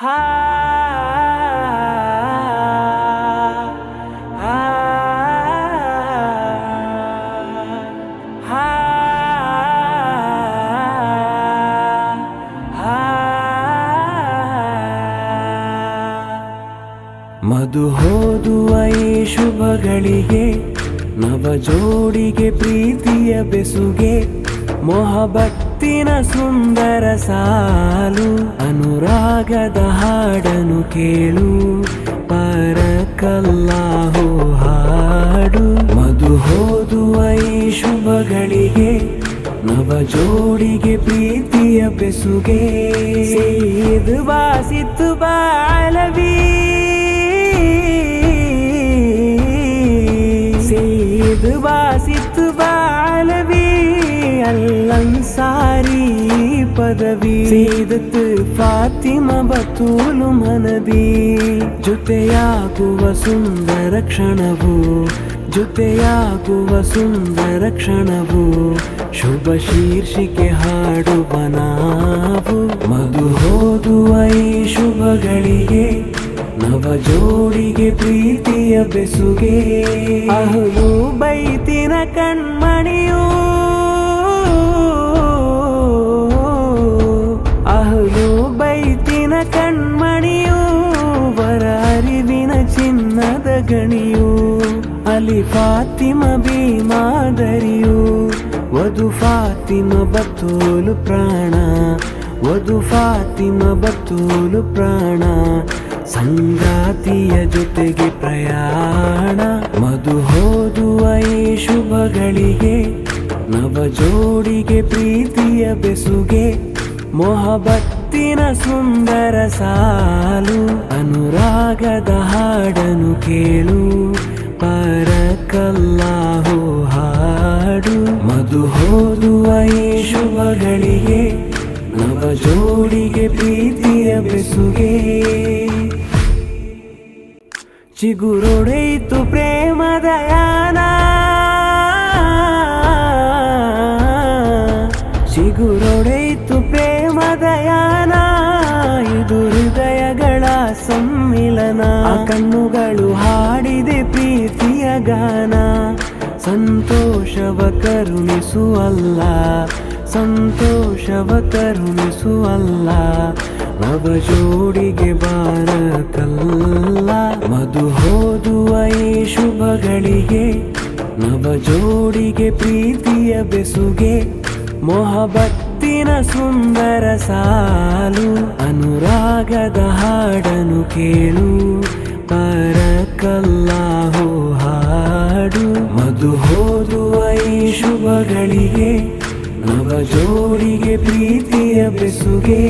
ಹಾ ಹಾ ಹಾ ಮಧು ಹೋದುವ ಈ ಶುಭಗಳಿಗೆ ನವ ಜೋಡಿಗೆ ಪ್ರೀತಿಯ ಬೆಸುಗೆ ಮೊಹಬತ್ತಿನ ಸುಂದರ ಸಾಲು ಅನುರಾಗದ ಹಾಡನು ಕೇಳು ಪರಕಲ್ಲಾಹು ಹಾಡು ಮಧು ಹೋದುವ ಈ ಶುಭಗಳಿಗೆ ನವ ಜೋಡಿಗೆ ಪ್ರೀತಿಯ ಬೆಸುಗೆ ಸೇದು ಬಾಸಿತ್ತು ಬಾಲವಿ ಸೇದು ಬಾಸಿತ್ತು ಬಾಲವಿ ಅಲ್ಲಂಸಾರಿ ಪದವಿ ಸೇದತ್ತು ಫಾತಿಮ ಬತೂಲು ಮನದಿ ಜೊತೆಯಾಗುವ ಸುಂದರ ಕ್ಷಣವು ಜೊತೆಯಾಗುವ ಸುಂದರ ಕ್ಷಣವು ಶುಭ ಶೀರ್ಷಿಕೆ ಹಾಡುವ ನಾವು ಮಧು ಹೋದುವ ಈ ಶುಭಗಳಿಗೆ ನವ ಜೋಡಿಗೆ ಪ್ರೀತಿಯ ಬೆಸುಗೆ ಅಹ್ಲು ಬೈತಿನ ಕಣ್ಮಣಿಯೂ ಅಹ್ಲು ಬೈತಿನ ಕಣ್ಮಣಿಯೂ ವರ ಅರಿವಿನ ಚಿನ್ನದ ಗಣಿಯೂ ಅಲಿ ಫಾತಿಮ ಬಿ ಮಾದರಿಯು ವಧು ಫಾತಿಮ ಬತೂಲು ಪ್ರಾಣ ವಧು ಫಾತಿಮ ಬತೂಲು ಪ್ರಾಣ ಸಂಗಾತಿಯ ಜೊತೆಗೆ ಪ್ರಯಾಣ ಮಧು ಹೋದುವ ಈ ಶುಭಗಳಿಗೆ ನವ ಜೋಡಿಗೆ ಪ್ರೀತಿಯ ಬೆಸುಗೆ ಮೊಹಬತ್ತಿನ ಸುಂದರ ಸಾಲು ಅನುರಾಗದ ಹಾಡನು ಕೇಳು ಪರಕಲ್ಲಾಹು ಹಾಡು ಮಧು ಹೋದುವ ಈ ಶುಭಗಳಿಗೆ ನವ ಜೋಡಿಗೆ ಪ್ರೀತಿಯ ಬೆಸುಗೆ ಚಿಗುರೊಡೆಯಿತು ಪ್ರೇಮದ ಯಾನ ಚಿಗುರೊಡೆಯಿತು ಪ್ರೇಮದ ಯಾನ ಇದು ಹೃದಯಗಳ ಸಮ್ಮಿಲನ ಕಣ್ಣುಗಳು ಹಾಡಿದೆ ಪ್ರೀತಿಯ ಗಾನ ಸಂತೋಷವ ಕರುಣಿಸುವಲ್ಲ ಸಂತೋಷವ ಕರುಣಿಸುವಲ್ಲ ನವ ಜೋಡಿಗೆ ಬಾರಕಲ್ಲ ಮಧು ಹೋದುವ ಈ ಶುಭಗಳಿಗೆ ನವ ಜೋಡಿಗೆ ಪ್ರೀತಿಯ ಬೆಸುಗೆ ಮೊಹಬತ್ತಿನ ಸುಂದರ ಸಾಲು ಅನುರಾಗದ ಹಾಡನು ಕೇಳು ಪರಕಲ್ಲಾಹು ಹಾಡು ಮಧು ಹೋದುವ ಈ ಶುಭಗಳಿಗೆ ನವ ಜೋಡಿಗೆ ಪ್ರೀತಿಯ ಬೆಸುಗೆ